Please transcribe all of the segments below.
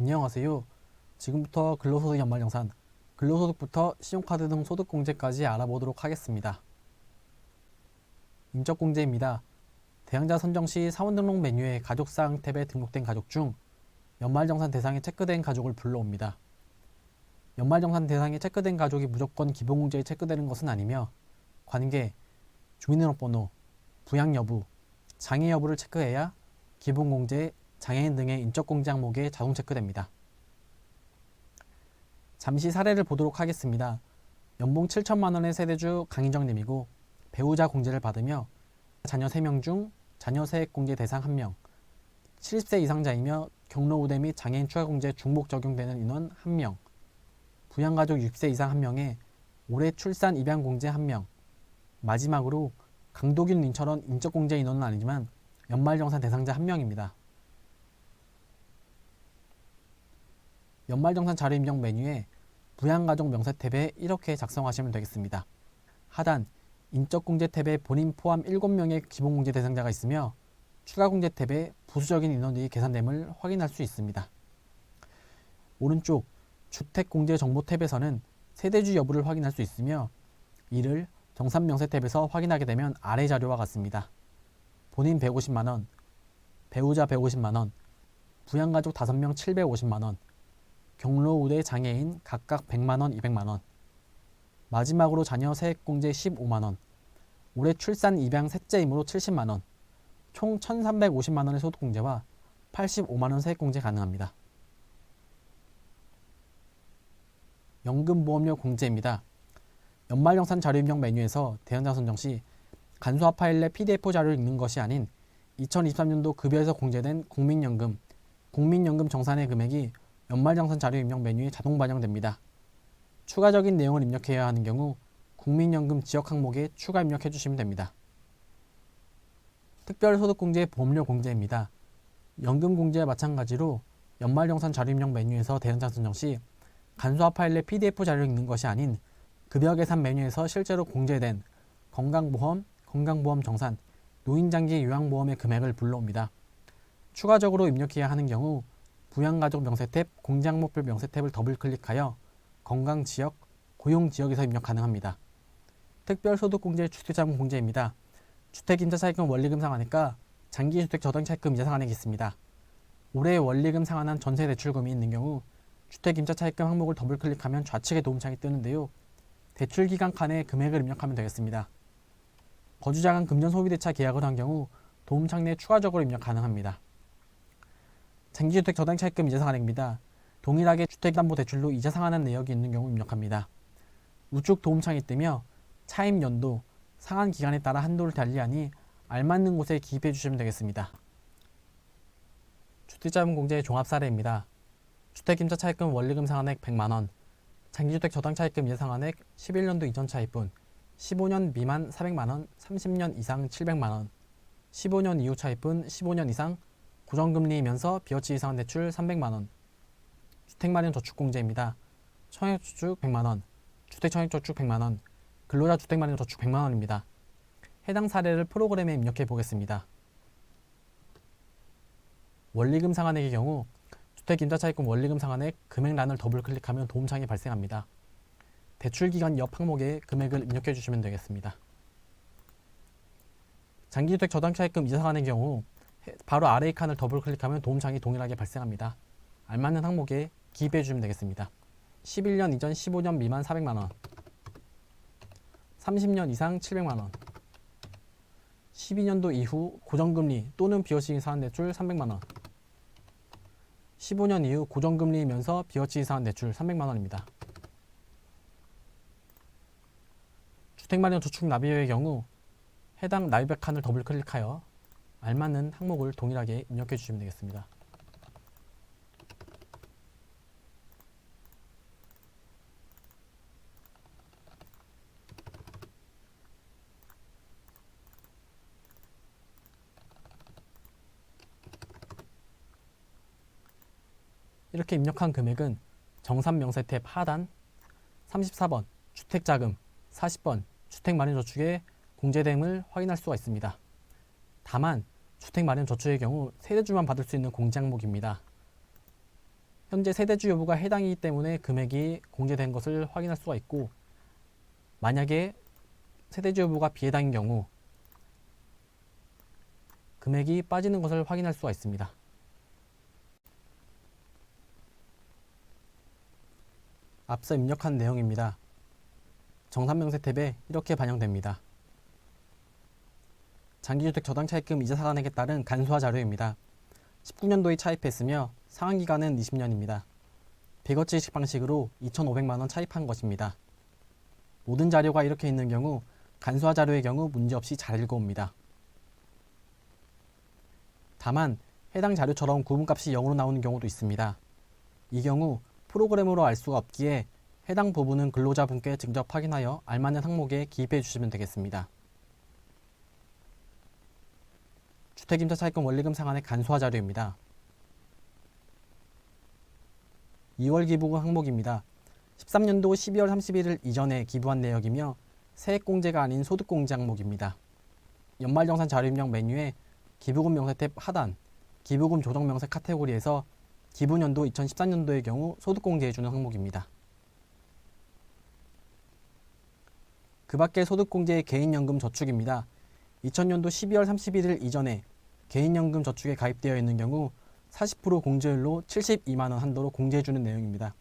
안녕하세요. 지금부터 근로소득 연말정산, 근로소득부터 신용카드 등 소득공제까지 알아보도록 하겠습니다. 인적공제입니다. 대상자 선정 시 사원등록 메뉴에 가족사항 탭에 등록된 가족 중 연말정산 대상에 체크된 가족을 불러옵니다. 연말정산 대상에 체크된 가족이 무조건 기본공제에 체크되는 것은 아니며 관계, 주민등록번호, 부양 여부, 장애 여부를 체크해야 기본공제, 장애인 등의 인적공제 항목에 자동 체크됩니다. 잠시 사례를 보도록 하겠습니다. 연봉 7천만 원의 세대주 강인정님이고 배우자 공제를 받으며 자녀 3명 중 자녀 세액공제 대상 1명, 70세 이상자이며 경로우대 및 장애인 추가공제 중복 적용되는 인원 1명, 부양가족 60세 이상 1명에 올해 출산 입양공제 1명, 마지막으로 강도균 님처럼 인적공제 인원은 아니지만 연말정산 대상자 1명입니다. 연말정산 자료 입력 메뉴에 부양가족 명세 탭에 이렇게 작성하시면 되겠습니다. 하단 인적공제 탭에 본인 포함 7명의 기본공제 대상자가 있으며 추가공제 탭에 부수적인 인원이 계산됨을 확인할 수 있습니다. 오른쪽 주택공제 정보 탭에서는 세대주 여부를 확인할 수 있으며 이를 정산명세 탭에서 확인하게 되면 아래 자료와 같습니다. 본인 150만원, 배우자 150만원, 부양가족 5명 750만원, 경로우대 장애인 각각 100만원, 200만원, 마지막으로 자녀 세액공제 15만원, 올해 출산 입양 셋째이므로 70만원, 총 1350만원의 소득공제와 85만원 세액공제 가능합니다. 연금보험료 공제입니다. 연말정산 자료 입력 메뉴에서 대상자 선정 시 간소화 파일 내 PDF 자료를 읽는 것이 아닌 2023년도 급여에서 공제된 국민연금, 국민연금 정산의 금액이 연말정산 자료 입력 메뉴에 자동 반영됩니다. 추가적인 내용을 입력해야 하는 경우 국민연금 지역 항목에 추가 입력해 주시면 됩니다. 특별소득공제 보험료 공제입니다. 연금공제와 마찬가지로 연말정산 자료 입력 메뉴에서 대상자 선정 시 간소화 파일 내 PDF 자료를 읽는 것이 아닌 급여 계산 메뉴에서 실제로 공제된 건강보험, 건강보험 정산, 노인장기 요양보험의 금액을 불러옵니다. 추가적으로 입력해야 하는 경우 부양가족 명세 탭, 공제항목별 명세 탭을 더블 클릭하여 건강지역, 고용지역에서 입력 가능합니다. 특별소득공제 주택자금 공제입니다. 주택임차 차입금 원리금 상환액과 장기주택 저당차입금 이자 상환액이 있습니다. 올해 원리금 상환한 전세대출금이 있는 경우 주택임차 차입금 항목을 더블 클릭하면 좌측에 도움창이 뜨는데요. 대출기간 칸에 금액을 입력하면 되겠습니다. 거주자 간 금전소비대차 계약을 한 경우 도움창 내에 추가적으로 입력 가능합니다. 장기주택 저당차입금 이자 상환액입니다. 동일하게 주택담보대출로 이자 상환한 내역이 있는 경우 입력합니다. 우측 도움창이 뜨며 차입 연도, 상환 기간에 따라 한도를 달리하니 알맞는 곳에 기입해 주시면 되겠습니다. 주택자금 공제의 종합 사례입니다. 주택임차 차입금 원리금 상환액 100만원, 장기주택 저당차입금 이자 상환액 11년도 이전 차입분, 15년 미만 400만원, 30년 이상 700만원, 15년 이후 차입분 15년 이상 고정금리이면서 비어치 이상한 대출 300만원, 주택마련 저축공제입니다. 청약저축 100만원, 주택청약저축 100만원, 근로자 주택마련 저축 100만원입니다. 해당 사례를 프로그램에 입력해 보겠습니다. 원리금 상환액의 경우 주택임차차입금 원리금 상환액 금액란을 더블 클릭하면 도움창이 발생합니다. 대출기간 옆 항목에 금액을 입력해 주시면 되겠습니다. 장기주택 저당차입금 이자 상환의 경우 바로 아래의 칸을 더블 클릭하면 도움창이 동일하게 발생합니다. 알맞는 항목에 기입해 주시면 되겠습니다. 11년 이전 15년 미만 400만원, 30년 이상 700만원, 12년도 이후 고정금리 또는 비어치 이상한 대출 300만원, 15년 이후 고정금리이면서 비어치 이상한 대출 300만원입니다. 주택마련 저축 납입의 경우 해당 납입액 칸을 더블 클릭하여 알맞는 항목을 동일하게 입력해 주시면 되겠습니다. 이렇게 입력한 금액은 정산명세 탭 하단 34번 주택자금, 40번 주택마련저축의 공제됨을 확인할 수가 있습니다. 다만 주택마련저축의 경우 세대주만 받을 수 있는 공제 항목입니다. 현재 세대주 여부가 해당이기 때문에 금액이 공제된 것을 확인할 수가 있고, 만약에 세대주 여부가 비해당인 경우 금액이 빠지는 것을 확인할 수가 있습니다. 앞서 입력한 내용입니다. 정산명세 탭에 이렇게 반영됩니다. 장기주택 저당차입금 이자 상환액에 따른 간소화 자료입니다. 19년도에 차입했으며 상환기간은 20년입니다. 100어치식 방식으로 2,500만원 차입한 것입니다. 모든 자료가 이렇게 있는 경우 간소화 자료의 경우 문제없이 잘 읽어옵니다. 다만 해당 자료처럼 구분값이 0으로 나오는 경우도 있습니다. 이 경우 프로그램으로 알 수가 없기에 해당 부분은 근로자분께 직접 확인하여 알맞는 항목에 기입해 주시면 되겠습니다. 주택임차 차입금 원리금 상환의 간소화 자료입니다. 2월 기부금 항목입니다. 13년도 12월 31일 이전에 기부한 내역이며 세액공제가 아닌 소득공제 항목입니다. 연말정산 자료입력 메뉴에 기부금 명세 탭 하단 기부금 조정 명세 카테고리에서 기부년도 2014년도의 경우 소득공제해주는 항목입니다. 그 밖에 소득공제의 개인연금 저축입니다. 2000년도 12월 31일 이전에 개인연금 저축에 가입되어 있는 경우 40% 공제율로 72만원 한도로 공제해주는 내용입니다.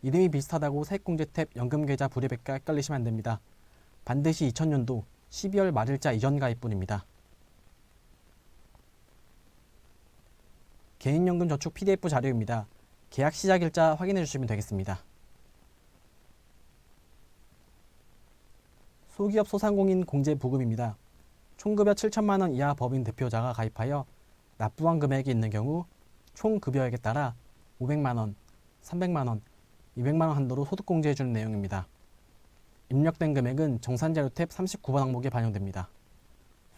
이름이 비슷하다고 세액공제 탭 연금계좌 불입액과 헷갈리시면 안됩니다. 반드시 2000년도 12월 말일자 이전 가입분입니다. 개인연금 저축 PDF 자료입니다. 계약 시작일자 확인해 주시면 되겠습니다. 소기업 소상공인 공제 부금입니다. 총급여 7천만원 이하 법인 대표자가 가입하여 납부한 금액이 있는 경우 총 급여액에 따라 500만원, 300만원, 200만원 한도로 소득공제해주는 내용입니다. 입력된 금액은 정산자료 탭 39번 항목에 반영됩니다.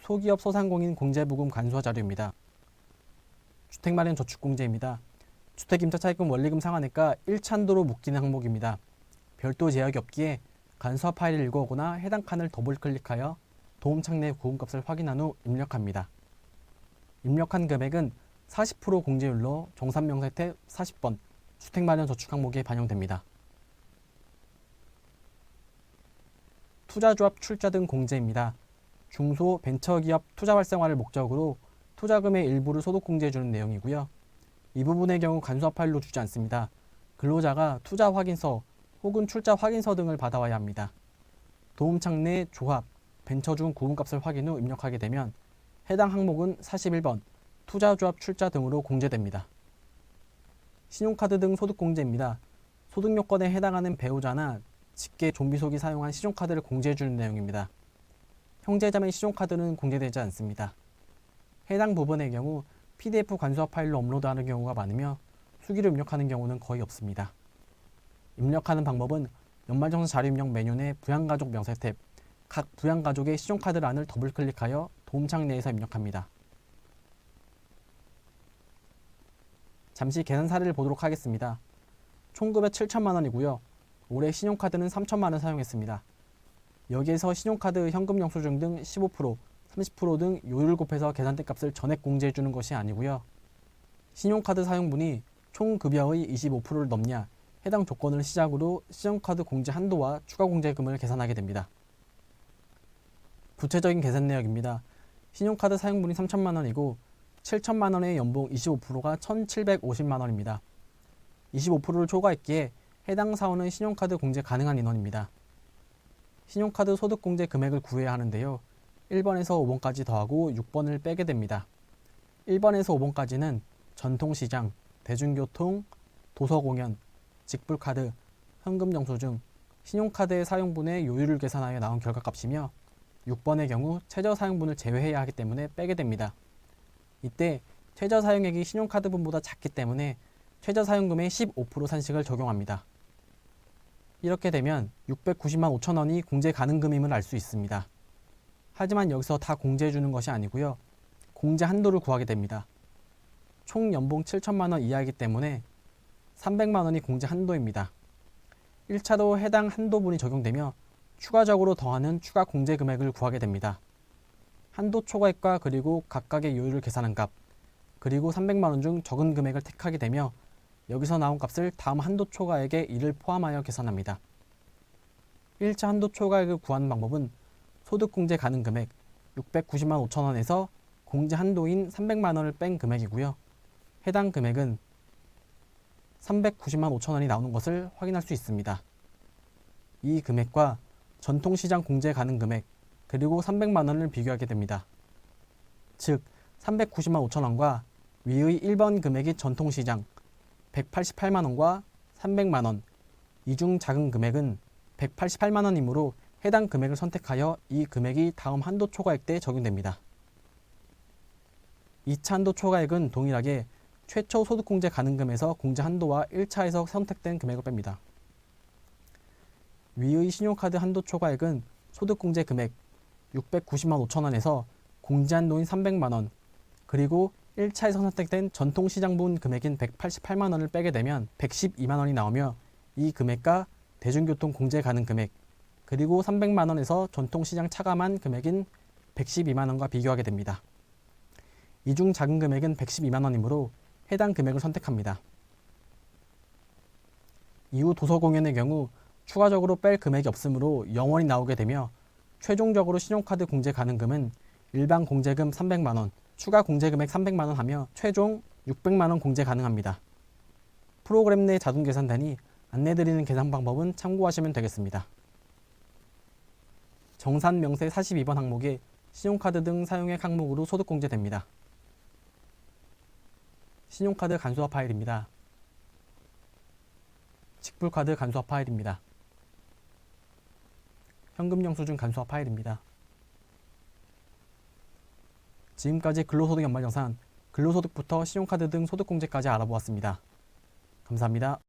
소기업 소상공인 공제부금 간소화 자료입니다. 주택마련 저축공제입니다. 주택임차 차입금 원리금 상환액과 1찬도로 묶이는 항목입니다. 별도 제약이 없기에 간소화 파일을 읽어오거나 해당 칸을 더블 클릭하여 도움창 내 구금값을 확인한 후 입력합니다. 입력한 금액은 40% 공제율로 정산명세 탭 40번 주택마련 저축 항목에 반영됩니다. 투자조합 출자 등 공제입니다. 중소 벤처기업 투자 활성화를 목적으로 투자금의 일부를 소득공제해주는 내용이고요. 이 부분의 경우 간소화 파일로 주지 않습니다. 근로자가 투자 확인서 혹은 출자 확인서 등을 받아와야 합니다. 도움창 내 조합, 벤처 중 구분값을 확인 후 입력하게 되면 해당 항목은 41번 투자조합 출자 등으로 공제됩니다. 신용카드 등 소득공제입니다. 소득요건에 해당하는 배우자나 직계 좀비속이 사용한 신용카드를 공제해주는 내용입니다. 형제자매 신용카드는 공제되지 않습니다. 해당 부분의 경우 PDF 간소화 파일로 업로드하는 경우가 많으며 수기로 입력하는 경우는 거의 없습니다. 입력하는 방법은 연말정산 자료입력 메뉴 내 부양가족 명세 탭 각 부양가족의 신용카드란을 더블클릭하여 도움창 내에서 입력합니다. 잠시 계산 사례를 보도록 하겠습니다. 총급여 7천만원이고요. 올해 신용카드는 3천만원 사용했습니다. 여기에서 신용카드 현금 영수증 등 15%, 30% 등 요율을 곱해서 계산대 값을 전액 공제해주는 것이 아니고요. 신용카드 사용분이 총 급여의 25%를 넘냐 해당 조건을 시작으로 신용카드 공제 한도와 추가 공제금을 계산하게 됩니다. 구체적인 계산 내역입니다. 신용카드 사용분이 3천만원이고 7천만원의 연봉 25%가 1,750만원입니다. 25%를 초과했기에 해당 사원은 신용카드 공제 가능한 인원입니다. 신용카드 소득공제 금액을 구해야 하는데요. 1번에서 5번까지 더하고 6번을 빼게 됩니다. 1번에서 5번까지는 전통시장, 대중교통, 도서공연, 직불카드, 현금영수증, 신용카드의 사용분의 요율을 계산하여 나온 결과값이며 6번의 경우 최저 사용분을 제외해야 하기 때문에 빼게 됩니다. 이때 최저 사용액이 신용카드분보다 작기 때문에 최저 사용금의 15% 산식을 적용합니다. 이렇게 되면 690만 5천원이 공제 가능금임을 알 수 있습니다. 하지만 여기서 다 공제해주는 것이 아니고요. 공제 한도를 구하게 됩니다. 총 연봉 7천만원 이하이기 때문에 300만원이 공제 한도입니다. 1차로 해당 한도분이 적용되며 추가적으로 더하는 추가 공제 금액을 구하게 됩니다. 한도 초과액과 그리고 각각의 요율을 계산한 값, 그리고 300만원 중 적은 금액을 택하게 되며 여기서 나온 값을 다음 한도 초과액에 이를 포함하여 계산합니다. 1차 한도 초과액을 구하는 방법은 소득공제 가능 금액 690만 5천 원에서 공제 한도인 300만 원을 뺀 금액이고요. 해당 금액은 390만 5천 원이 나오는 것을 확인할 수 있습니다. 이 금액과 전통시장 공제 가능 금액 그리고 300만 원을 비교하게 됩니다. 즉 390만 5천 원과 위의 1번 금액이 전통시장 188만 원과 300만 원, 이 중 작은 금액은 188만 원이므로 해당 금액을 선택하여 이 금액이 다음 한도 초과액 때 적용됩니다. 2차 한도 초과액은 동일하게 최초 소득공제 가능금에서 공제 한도와 1차에서 선택된 금액을 뺍니다. 위의 신용카드 한도 초과액은 소득공제 금액 690만 5천 원에서 공제 한도인 300만 원, 그리고 1차에서 선택된 전통시장분 금액인 188만 원을 빼게 되면 112만 원이 나오며 이 금액과 대중교통 공제 가능 금액, 그리고 300만 원에서 전통시장 차감한 금액인 112만 원과 비교하게 됩니다. 이 중 작은 금액은 112만 원이므로 해당 금액을 선택합니다. 이후 도서공연의 경우 추가적으로 뺄 금액이 없으므로 0원이 나오게 되며 최종적으로 신용카드 공제 가능금은 일반 공제금 300만 원, 추가 공제금액 300만 원 하며 최종 600만 원 공제 가능합니다. 프로그램 내 자동 계산단이 안내드리는 계산 방법은 참고하시면 되겠습니다. 정산 명세 42번 항목에 신용카드 등 사용액 항목으로 소득공제됩니다. 신용카드 간소화 파일입니다. 직불카드 간소화 파일입니다. 현금 영수증 간소화 파일입니다. 지금까지 근로소득 연말정산, 근로소득부터 신용카드 등 소득공제까지 알아보았습니다. 감사합니다.